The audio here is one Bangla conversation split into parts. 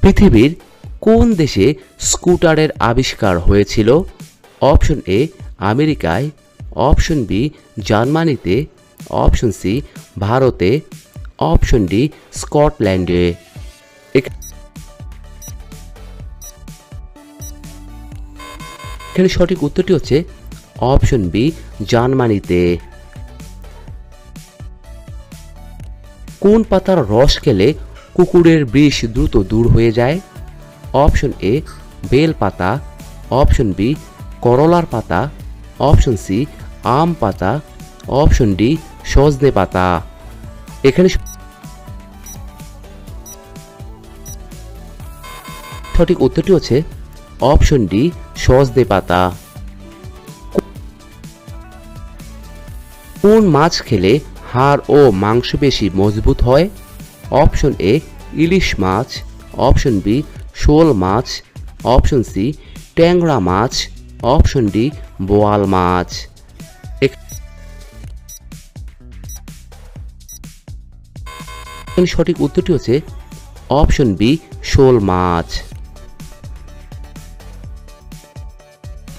পৃথিবীর কোন দেশে স্কুটারের আবিষ্কার হয়েছিল? অপশন এ আমেরিকায়, অপশন বি জার্মানিতে, অপশন সি ভারতে, অপশন ডি স্কটল্যান্ডে। এখানে সঠিক উত্তরটি হচ্ছে অপশন বি জার্মানিতে। কোন পাতার রস খেলে কুকুরের বিষ দ্রুত দূর হয়ে যায়? অপশন এ বেল পাতা, অপশন বি করলার পাতা, অপশন সি আম পাতা, অপশন ডি সজনে পাতা। এখানে সঠিক উত্তরটি হচ্ছে অপশন ডি সজনে পাতা। কোন মাছ খেলে হাড় ও মাংসপেশি মজবুত হয়? অপশন এ ইলিশ মাছ, অপশন বি শোল মাছ, অপশন সি ট্যাংরা মাছ, অপশন ডি বোয়াল মাছ। সঠিক উত্তরটি হচ্ছে অপশন বি শোল মাছ।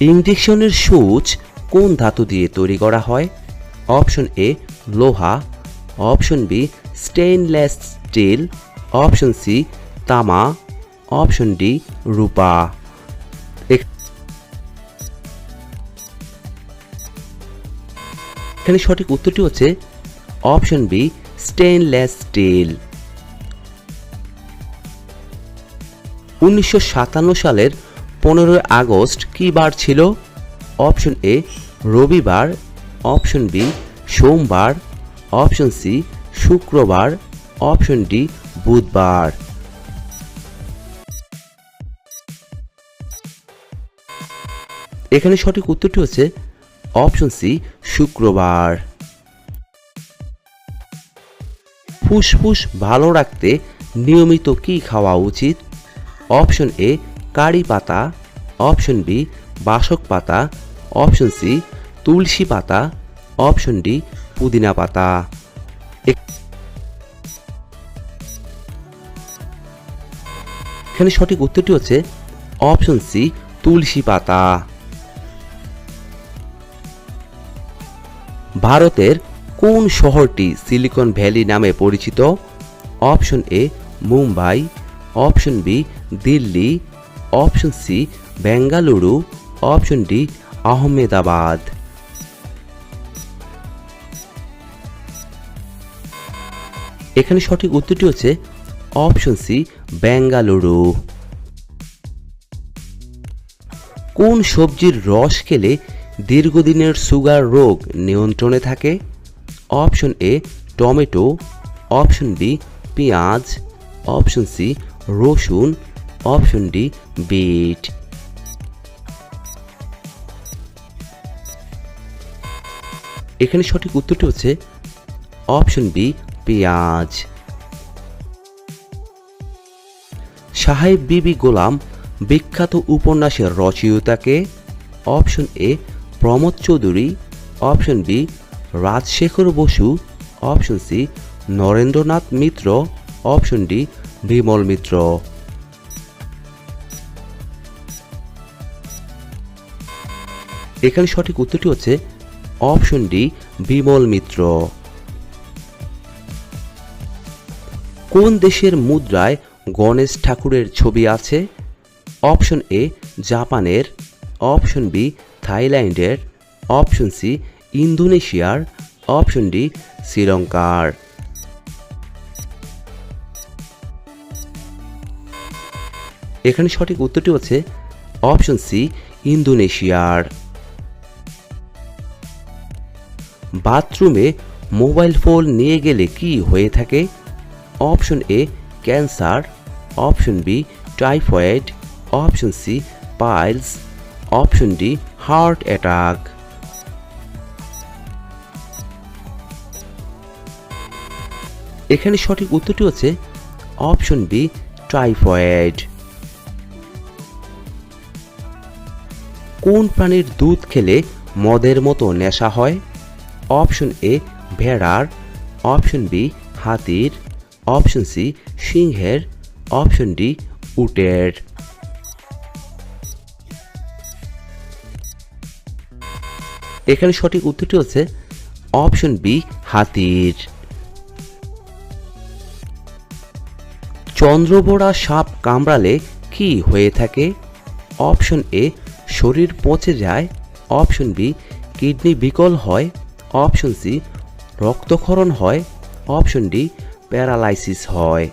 ইঞ্জেকশনের সূচ কোন ধাতু দিয়ে তৈরি করা হয়? অপশন এ লোহা, option B stainless steel, option C তামা, অপশন ডি রূপা। এখানে সঠিক উত্তরটি হচ্ছে অপশন বি স্টেইনলেস স্টিল। 1957 সালের 15 আগস্ট কী বার ছিল? অপশন এ রবিবার, অপশন বি সোমবার, অপশন সি শুক্রবার, অপশন ডি বুধবার। এখানে সঠিক উত্তরটি হচ্ছে অপশন সি শুক্রবার। ফুসফুস ভালো রাখতে নিয়মিত কি খাওয়া উচিত? অপশন এ কারি পাতা, অপশন বি বাসক পাতা, অপশন সি তুলসী পাতা, অপশন ডি পুদিনা পাতা। এখানে সঠিক উত্তরটি হচ্ছে অপশন সি তুলসী পাতা। ভারতের কোন শহরটি সিলিকন ভ্যালি নামে পরিচিত? Option A Mumbai, option B Delhi, option C Bengaluru, option D Ahmedabad. এখানে সঠিক উত্তরটি হচ্ছে অপশন সি বেঙ্গালুরু। কোন সবজির রস খেলে দীর্ঘদিনের সুগার রোগ নিয়ন্ত্রণে থাকে? Option A tomato, option B পেঁয়াজ, অপশন সি রসুন, অপশন ডি বিট। এখানে সঠিক উত্তরটি হচ্ছে অপশন বি পেঁয়াজ। সাহেব বিবি গোলাম বিখ্যাত উপন্যাসের রচয়িতাকে? Option A Pramod Chowdhury, option B Rajshekhar Basu, option C Narendranath Mitra, option D Bimal Mitra. এখানে সঠিক উত্তরটি হচ্ছে অপশন ডি বিমল মিত্র। কোন দেশের মুদ্রায় গণেশ ঠাকুরের ছবি আছে? অপশন এ জাপানের, অপশন বি থাইল্যান্ডের, অপশন সি ইন্দোনেশিয়ার, অপশন ডি শ্রীলঙ্কার। এখানে সঠিক উত্তরটি হচ্ছে অপশন সি ইন্দোনেশিয়ার। বাথরুমে মোবাইল ফোন নিয়ে গেলে কি হয়ে থাকে? Option A cancer, option B typhoid, option C piles, option D heart attack. এখানে সঠিক উত্তরটি হচ্ছে অপশন বি টাইফয়েড। কোন প্রাণীর দুধ খেলে মদের মতো নেশা হয়? অপশন এ ভেড়ার, অপশন বি হাতির, অপশন সি সিংহের, অপশন ডি উটের। এখানে সঠিক উত্তরটি হচ্ছে অপশন বি হাতির। চন্দ্রবোরা সাপ কামড়ালে কি হয়ে থাকে? অপশন এ শরীর পচে যায়, অপশন বি কিডনি বিকল হয়, অপশন সি রক্তক্ষরণ হয়, অপশন ডি প্যারালাইসিস হয়।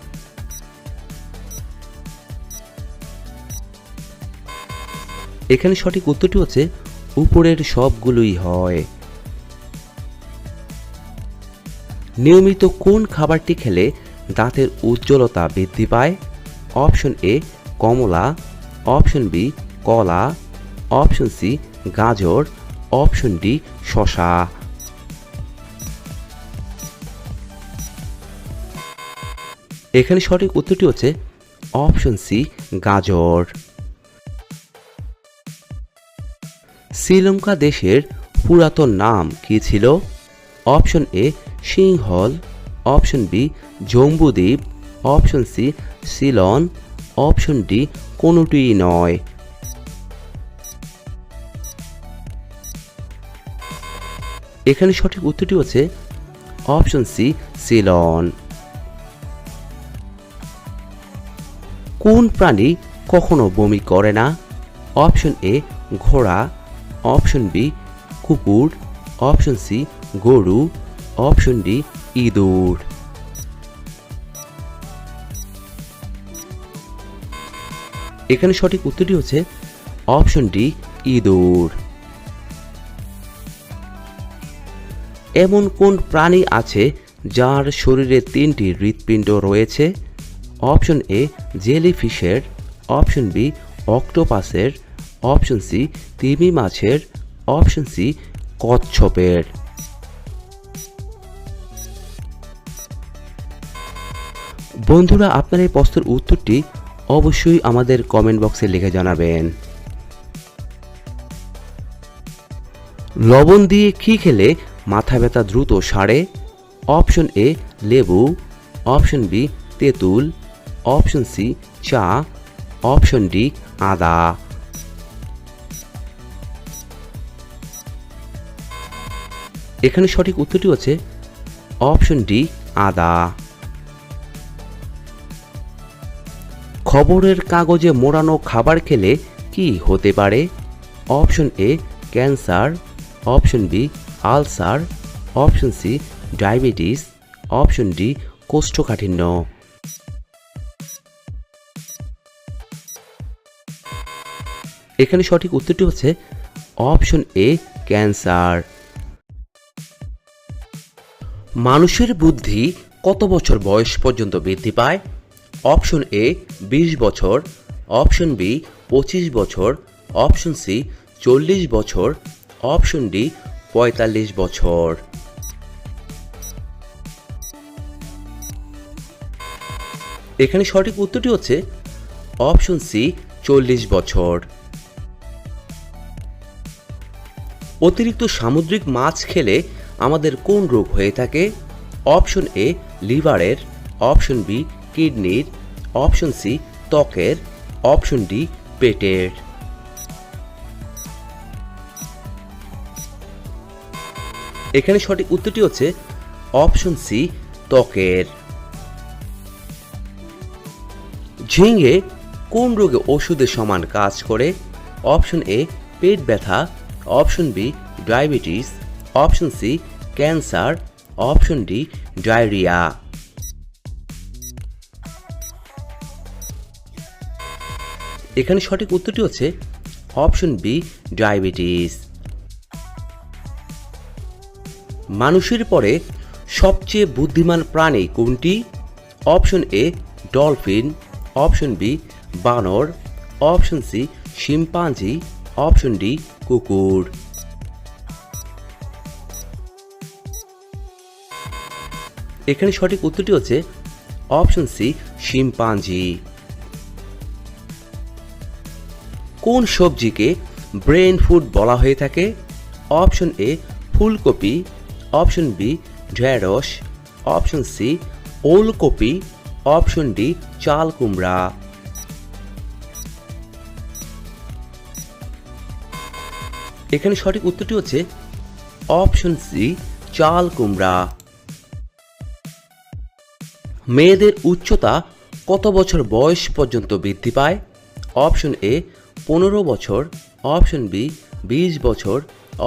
এখানে সঠিক উত্তরটি হচ্ছে উপরের সবগুলোই হয়। নিয়মিত কোন খাবারটি খেলে দাঁতের উজ্জ্বলতা বৃদ্ধি পায়? অপশন এ কমলা, অপশন বি কলা, অপশন সি গাজর, অপশন ডি শসা। এখানে সঠিক উত্তরটি হচ্ছে অপশন সি গাজর। শ্রীলঙ্কা দেশের পুরাতন নাম কি ছিল? Option A Sinhala, option B Jambudvipa, option C Ceylon, option D কোনোটিই নয়। এখানে সঠিক উত্তরটি হচ্ছে অপশন সি সিলন। কোন প্রাণী কখনো বমি করে না? অপশন এ ঘোড়া, অপশন বি কুকুর, অপশন সি গরু, অপশন ডি ইঁদুর। এখানে সঠিক উত্তরটি হচ্ছে অপশন ডি ইঁদুর। এমন কোন প্রাণী আছে যার শরীরে 3টি হৃৎপিণ্ড রয়েছে? অপশন এ জেলিফিশের, অপশন বি অক্টোপাসের, অপশন সি তিমি মাছের, অপশন সি কচ্ছপের। বন্ধুরা, আপনার এই প্রশ্নের উত্তরটি অবশ্যই আমাদের কমেন্ট বক্সে লিখে জানাবেন। লবণ দিয়ে কি খেলে মাথা ব্যথা দ্রুত সারে? অপশন এ লেবু, অপশন বি তেঁতুল, অপশন সি চা, অপশন ডি আদা। এখানে সঠিক উত্তরটি হচ্ছে অপশন ডি আদা। খবরের কাগজে মোড়ানো খাবার খেলে কি হতে পারে? Option A cancer, option B ulcer, option C diabetes, option D কোষ্ঠকাঠিন্য। এখানে সঠিক উত্তরটি হচ্ছে অপশন এ ক্যান্সার। মানুষের বুদ্ধি কত বছর বয়স পর্যন্ত বৃদ্ধি পায়? অপশন এ 20 বছর, অপশন বি 25 বছর, অপশন সি 40 বছর, অপশন ডি 45 বছর। এখানে সঠিক উত্তরটি হচ্ছে অপশন সি 40 বছর। অতিরিক্ত সামুদ্রিক মাছ খেলে আমাদের কোন রোগ হয়ে থাকে? অপশন এ লিভারের, অপশন বি কিডনির, অপশন সি ত্বকের, অপশন ডি পেটের। এখানে সঠিক উত্তরটি হচ্ছে অপশন সি ত্বকের। ঝিঙে কোন রোগে ওষুধের সমান কাজ করে? অপশন এ পেট ব্যথা, option B diabetes, option C cancer, option D diarrhoea. এখানে সঠিক উত্তরটি হচ্ছে অপশন বি ডায়াবেটিস। মানুষের পরে সবচেয়ে বুদ্ধিমান প্রাণী কোনটি? Option A dolphin, option B বানর, option C chimpanzee, option D কুকুর। এখানে সঠিক উত্তরটি হচ্ছে অপশন সি শিম্পাঞ্জি। কোন সবজিকে ব্রেন ফুড বলা হয়ে থাকে? অপশন এ ফুলকপি, অপশন বি ঢেঁড়স, অপশন সি ওলকপি, অপশন ডি চাল কুমড়া। এখানে সঠিক উত্তরটি হচ্ছে অপশন সি চাল কুমড়া। মেয়েদের উচ্চতা কত বছর বয়স পর্যন্ত বৃদ্ধি পায়? অপশন এ 15 বছর, অপশন বি 20 বছর,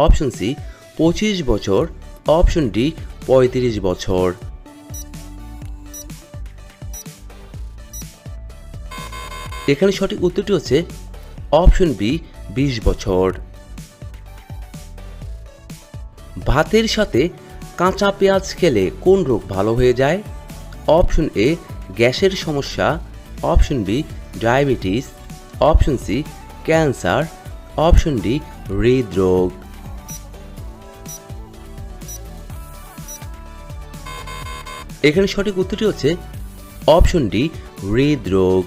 অপশন সি 25 বছর, অপশন ডি 35 বছর। এখানে সঠিক উত্তরটি হচ্ছে অপশন বি 20 বছর। ভাতের সাথে কাঁচা পেঁয়াজ খেলে কোন রোগ ভালো হয়ে যায়? অপশন এ গ্যাসের সমস্যা, option B diabetes, option C cancer, option D হৃদরোগ। এখানে সঠিক উত্তরটি হচ্ছে অপশন ডি হৃদরোগ।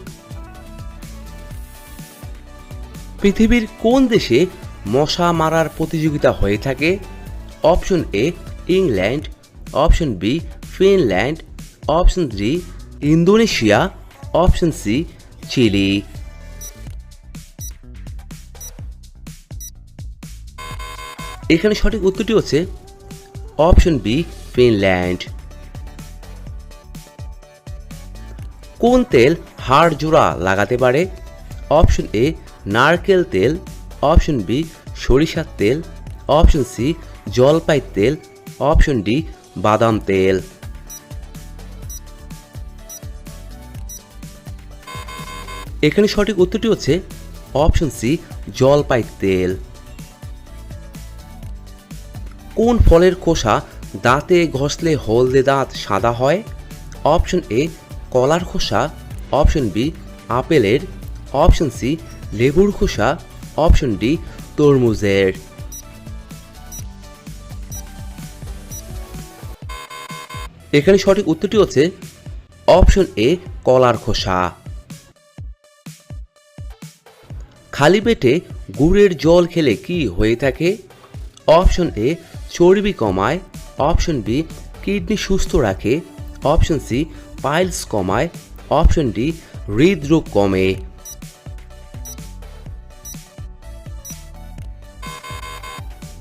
পৃথিবীর কোন দেশে মশা মারার প্রতিযোগিতা হয়ে থাকে? Option A England, option B Finland, option D Indonesia, option C Chile. এখানে সঠিক উত্তরটি হচ্ছে অপশন বি ফিনল্যান্ড। কোন তেল হাড় জোড়া লাগাতে পারে? অপশন এ নারকেল তেল, অপশন বি সরিষার তেল, অপশন সি জলপাই তেল, অপশন ডি বাদাম তেল। এখানে সঠিক উত্তরটি হচ্ছে অপশন সি জলপাই তেল। কোন ফলের খোসা দাঁতে ঘষলে হলদে দাঁত সাদা হয়? অপশন এ কলার খোসা, অপশন বি আপেলের, অপশন সি লেবুর খোসা, অপশন ডি তরমুজের। এখানে সঠিক উত্তরটি হচ্ছে অপশন এ কলার খোসা। খালি পেটে গুড়ের জল খেলে কি হয়ে থাকে? অপশন এ চর্বি কমায়, অপশন বি কিডনি সুস্থ রাখে, অপশন সি পাইলস কমায়, অপশন ডি হৃদরোগ কমে।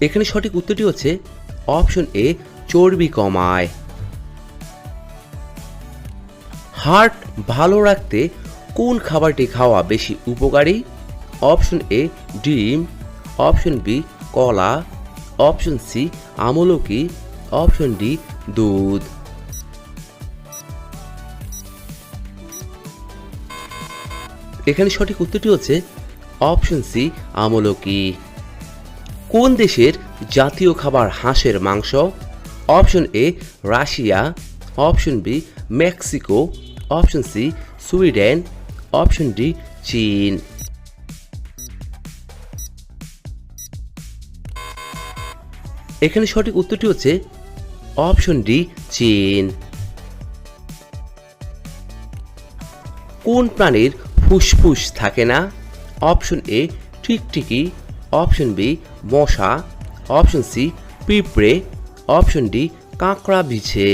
এখানে সঠিক উত্তরটি হচ্ছে অপশন এ চর্বি কমায়। হার্ট ভালো রাখতে কোন খাবারটি খাওয়া বেশি উপকারী? অপশন এ ডিম, অপশন বি কলা, অপশন সি আমলকি, অপশন ডি দুধ। এখানে সঠিক উত্তরটি হচ্ছে অপশন সি আমলকি। কোন দেশের জাতীয় খাবার হাঁসের মাংস? Option A Russia, option B Mexico, option C Sweden, option D চীন। এখানে সঠিক উত্তরটি হচ্ছে অপশন ডি চীন। কোন প্রাণীর ফুসফুস থাকে না? অপশন এ টিকটিকি, অপশন বি মশা, অপশন সি পিঁপড়ে, অপশন ডি কাঁকড়া বিছে।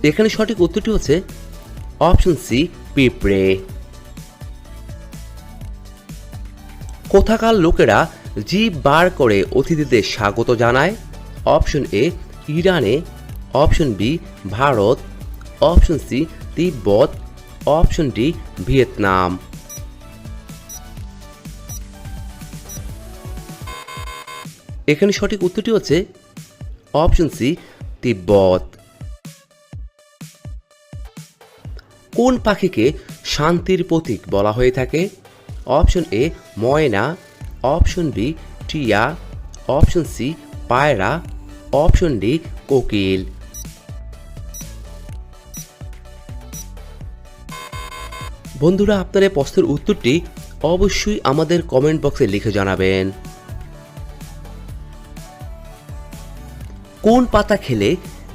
এখানে সঠিক উত্তরটি হচ্ছে অপশন সি পিঁপড়ে। কোথাকার লোকেরা জিভ বার করে অতিথিদের স্বাগত জানায়? অপশন এ ইরানে, option B Bharat, option C Tibet, option D Vietnam. এখানে সঠিক উত্তরটি হচ্ছে অপশন সি তিব্বত। কোন পাখিকে শান্তির প্রতীক বলা হয়ে থাকে? অপশন এ ময়না, অপশন বি টিয়া, অপশন সি পায়রা, অপশন ডি কোকিল। বন্ধুরা, আপনারা প্রশ্নের উত্তরটি অবশ্যই আমাদের কমেন্ট বক্সে লিখে জানাবেন। কোন পাতা খেলে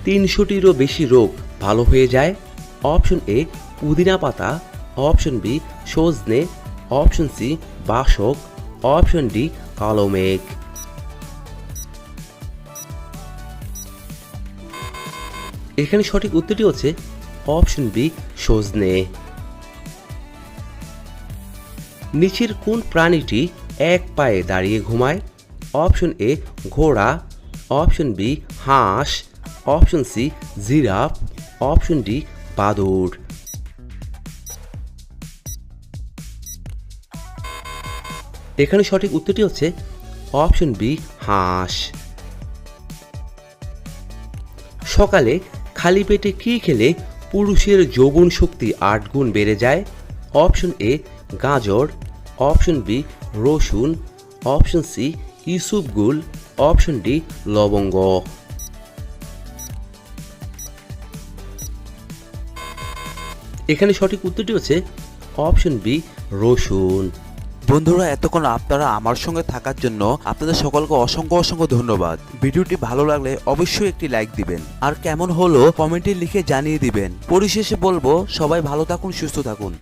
300টিরও বেশি রোগ ভালো হয়ে যায়? অপশন এ পুদিনা পাতা, অপশন বি সজনে, অপশন সি বাসক, অপশন ডি কালো মেঘ। এখানে সঠিক উত্তরটি হচ্ছে অপশন বি সজনে। নিচের কোন প্রাণীটি এক পায়ে দাঁড়িয়ে ঘুমায়? অপশন এ ঘোড়া, অপশন বি হাঁস, option C giraffe, option D বাদুড়। এখানে সঠিক উত্তরটি হচ্ছে অপশন বি হাঁস। সকালে খালি পেটে কি খেলে পুরুষের যৌবন শক্তি 8 গুণ বেড়ে যায়? অপশন এ গাজর, অপশন বি রসুন, অপশন সি ইসবগুল, অপশন ডি লবঙ্গ। এখানে সঠিক উত্তরটি হচ্ছে অপশন বি রসুন। বন্ধুরা, এতক্ষণ আপনারা আমার সঙ্গে থাকার জন্য আপনাদের সকলকে অসংখ্য অসংখ্য ধন্যবাদ। ভিডিওটি ভালো লাগলে অবশ্যই একটি লাইক দিবেন, আর কেমন হলো কমেন্টে লিখে জানিয়ে দিবেন। পরিশেষে বলবো, সবাই ভালো থাকুন, সুস্থ থাকুন।